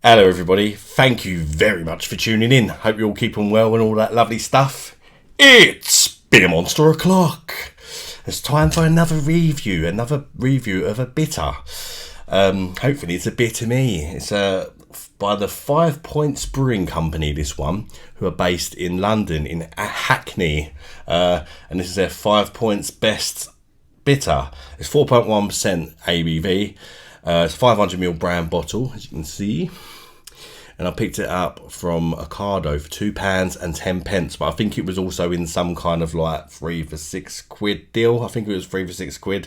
Hello everybody, thank you very much for tuning in. Hope you're all keeping well and all that lovely stuff. It's Beer Monster O'Clock. It's time for another review of a bitter. Hopefully it's a bit to me. It's by the 5 Points Brewing Company, this one, who are based in London, in Hackney. And this is their 5 Points Best Bitter. It's 4.1% ABV. It's a 500ml brand bottle, as you can see. And I picked it up from Ocado for £2.10, but I think it was also in some kind of like 3 for £6 deal. I think it was 3 for £6.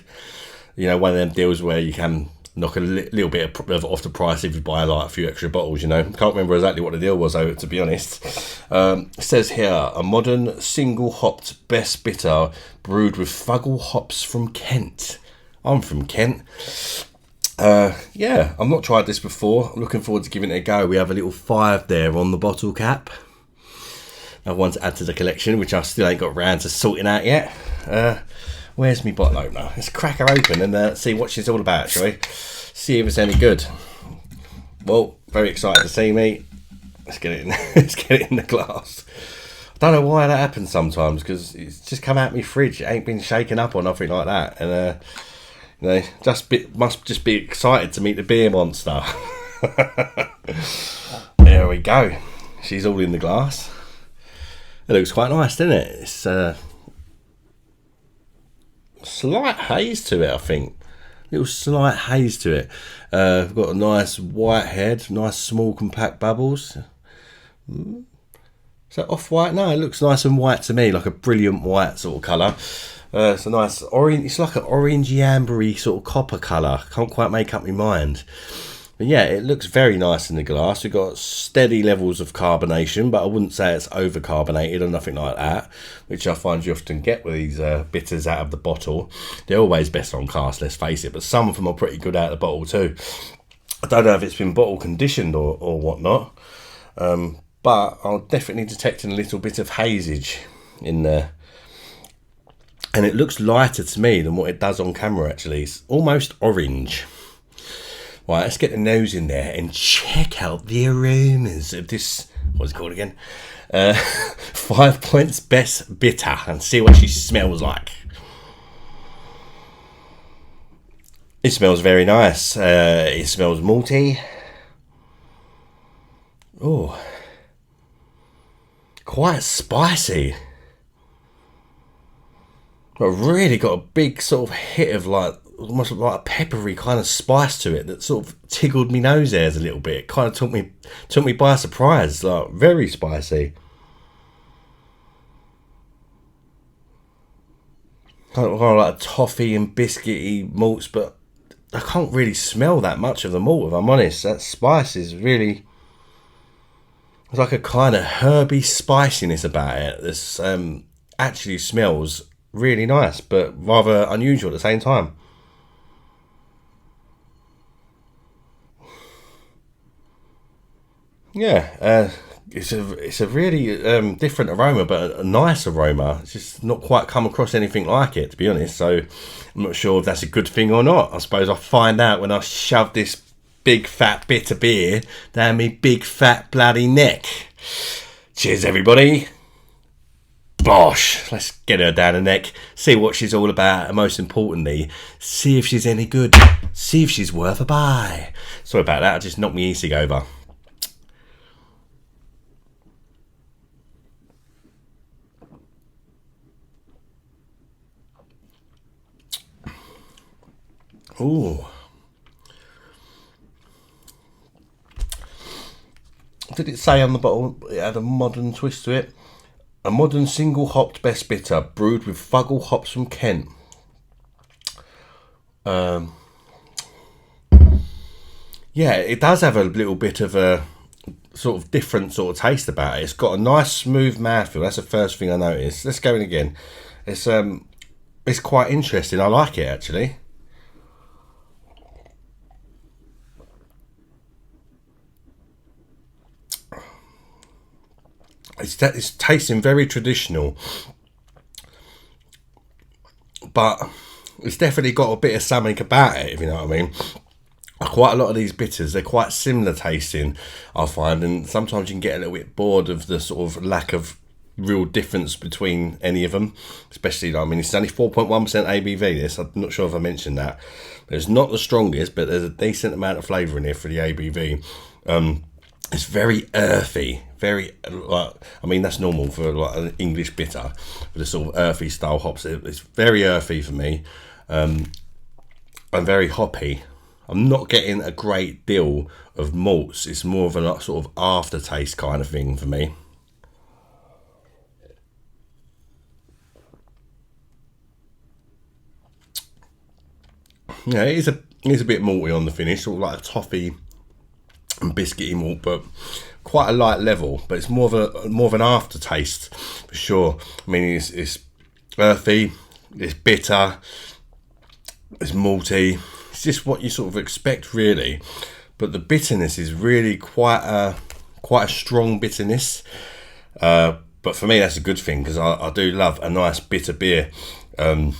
You know, one of them deals where you can knock a little bit of off the price if you buy like a few extra bottles, you know. Can't remember exactly what the deal was though, to be honest. It says here, a modern single hopped best bitter brewed with Fuggle hops from Kent. I'm from Kent. Yeah, I've not tried this before. I'm looking forward to giving it a go. We have a little 5 there on the bottle cap. Another one to add to the collection, which I still ain't got round to sorting out yet. Where's my bottle opener? Let's crack her open and see what she's all about, shall we? See if it's any good. Well, very excited to see me. Let's get it in. Let's get it in the glass. I don't know why that happens sometimes, because it's just come out my fridge. It ain't been shaken up or nothing like that, and you know, must just be excited to meet the beer monster. There we go. She's all in the glass. It looks quite nice, doesn't it? It's slight haze to it, I think. Little slight haze to it. We've got a nice white head, nice small compact bubbles. Is that off-white? No, it looks nice and white to me, like a brilliant white sort of colour. It's a nice orange, it's like an orangey ambery sort of copper colour. Can't quite make up my mind. But yeah, it looks very nice in the glass. We've got steady levels of carbonation, but I wouldn't say it's over-carbonated or nothing like that, which I find you often get with these bitters out of the bottle. They're always best on cast, let's face it, but some of them are pretty good out of the bottle too. I don't know if it's been bottle conditioned or whatnot, but I'm definitely detecting a little bit of hazage in there. And it looks lighter to me than what it does on camera, actually. It's almost orange. Right, let's get the nose in there and check out the aromas of this, what's it called again? 5 Points Best Bitter, and see what she smells like. It smells very nice. It smells malty. Oh, quite spicy. But really got a big sort of hit of like, almost like a peppery kind of spice to it that sort of tickled me nose hairs a little bit. It kind of took me by surprise, like very spicy. Kind of like toffee and biscuity malts, but I can't really smell that much of the malt, if I'm honest. That spice is really, it's like a kind of herby spiciness about it. This actually smells really nice, but rather unusual at the same time. Yeah, it's a really different aroma, but a nice aroma. It's just not quite come across anything like it, to be honest. So I'm not sure if that's a good thing or not. I suppose I'll find out when I shove this big fat bitter beer down me big fat bloody neck. Cheers, everybody. Bosh, let's get her down the neck, see what she's all about, and most importantly, see if she's any good, see if she's worth a buy. Sorry about that, I just knocked my e-cig over. Ooh. Did it say on the bottle it had a modern twist to it? A modern single hopped best bitter brewed with Fuggle hops from Kent. Yeah, it does have a little bit of a sort of different sort of taste about it. It's got a nice smooth mouthfeel. That's the first thing I noticed. Let's go in again. It's quite interesting. I like it actually. It's tasting very traditional, but it's definitely got a bit of something about it, if you know what I mean. I quite a lot of these bitters, they're quite similar tasting, I find, and sometimes you can get a little bit bored of the sort of lack of real difference between any of them, especially, I mean, it's only 4.1% ABV, this, I'm not sure if I mentioned that, but it's not the strongest, but there's a decent amount of flavour in here for the ABV. It's very earthy, very, like, I mean, that's normal for like an English bitter, with a sort of earthy style hops. It's very earthy for me, and very hoppy. I'm not getting a great deal of malts. It's more of a sort of aftertaste kind of thing for me. Yeah, it is a bit malty on the finish, sort of like a toffee and biscuity malt, but quite a light level. But it's more of an aftertaste for sure. I mean, it's earthy, it's bitter, it's malty. It's just what you sort of expect, really. But the bitterness is really quite a strong bitterness. But for me, that's a good thing, because I do love a nice bitter beer. I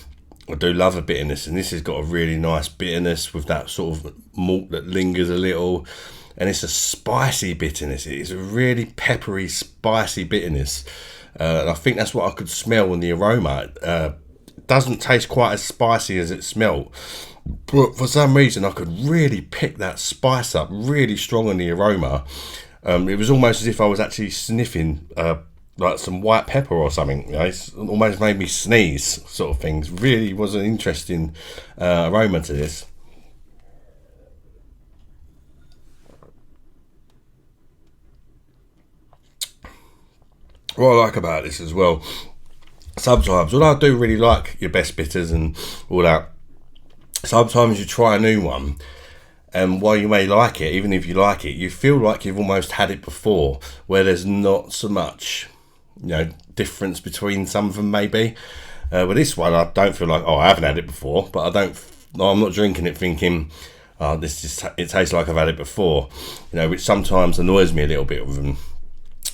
do love a bitterness, and this has got a really nice bitterness with that sort of malt that lingers a little, and it's a spicy bitterness. It's a really peppery, spicy bitterness. And I think that's what I could smell in the aroma. It doesn't taste quite as spicy as it smelled, but for some reason I could really pick that spice up really strong in the aroma. It was almost as if I was actually sniffing like some white pepper or something. You know, it's almost made me sneeze, sort of things. Really was an interesting aroma to this. What I like about this as well, sometimes, although I do really like your best bitters and all that, sometimes you try a new one, and while you may like it, even if you like it, you feel like you've almost had it before, where there's not so much, you know, difference between some of them maybe. With this one, I don't feel like, oh, I haven't had it before, but I'm not drinking it thinking, oh, it tastes like I've had it before, you know, which sometimes annoys me a little bit with them.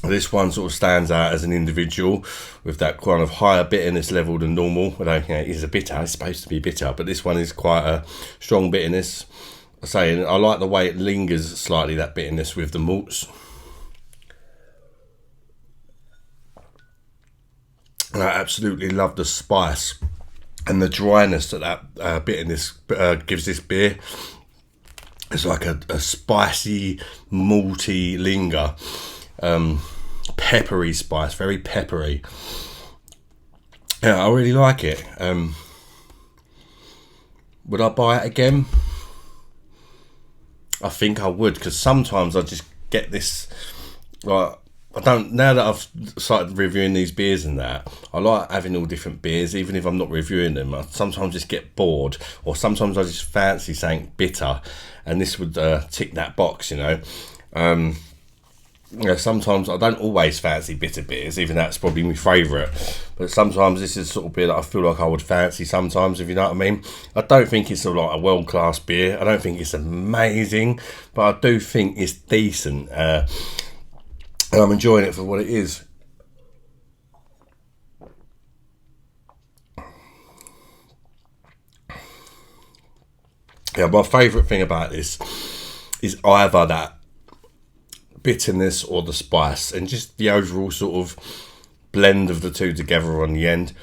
This one sort of stands out as an individual with that kind of higher bitterness level than normal. Although, you know, it is a bitter, it's supposed to be bitter, but this one is quite a strong bitterness. I say, I like the way it lingers slightly, that bitterness with the malts. And I absolutely love the spice and the dryness that bitterness gives this beer. It's like a spicy, malty linger. Peppery spice, very peppery. Yeah, I really like it. Would I buy it again? I think I would, because sometimes I just get this, like, I don't, now that I've started reviewing these beers and that, I like having all different beers, even if I'm not reviewing them. I sometimes just get bored, or sometimes I just fancy saying bitter, and this would tick that box, you know. You know, sometimes I don't always fancy bitter beers, even that's probably my favourite, but sometimes this is the sort of beer that I feel like I would fancy sometimes, if you know what I mean. I don't think it's like a world-class beer, I don't think it's amazing, but I do think it's decent, and I'm enjoying it for what it is. Yeah, my favourite thing about this is either that bitterness or the spice, and just the overall sort of blend of the two together on the end.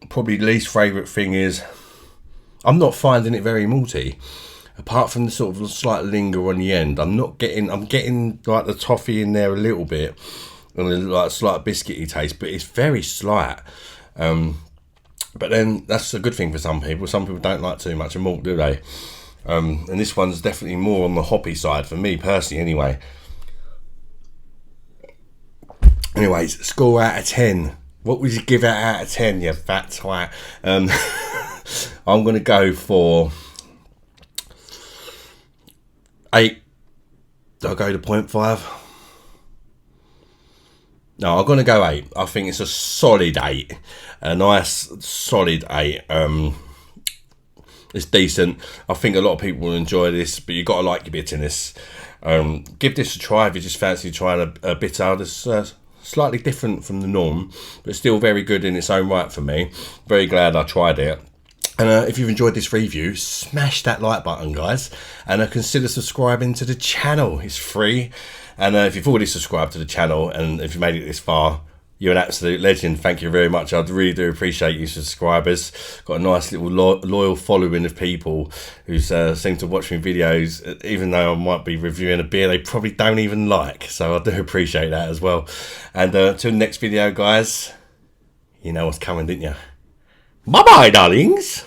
Probably least favourite thing is I'm not finding it very malty, apart from the sort of slight linger on the end. I'm getting like the toffee in there a little bit, and a like slight biscuity taste, but it's very slight. But then that's a good thing for some people. Some people don't like too much of malt, do they? And this one's definitely more on the hoppy side for me personally, anyway. Anyways, score out of 10. What would you give it out of 10, you fat twat? I'm going to go for 8. I'll go to 0.5. No, I'm going to go 8. I think it's a solid 8. A nice, solid 8. It's decent. I think a lot of people will enjoy this, but you've got to like your bitterness. Give this a try if you just fancy trying a bitter that's slightly different from the norm, but still very good in its own right for me. Very glad I tried it. And if you've enjoyed this review, smash that like button, guys. And consider subscribing to the channel. It's free. And if you've already subscribed to the channel and if you made it this far, you're an absolute legend. Thank you very much. I really do appreciate you subscribers. Got a nice little loyal following of people who seem to watch me videos, even though I might be reviewing a beer they probably don't even like. So I do appreciate that as well. And until the next video, guys, you know what's coming, didn't you? Bye-bye, darlings.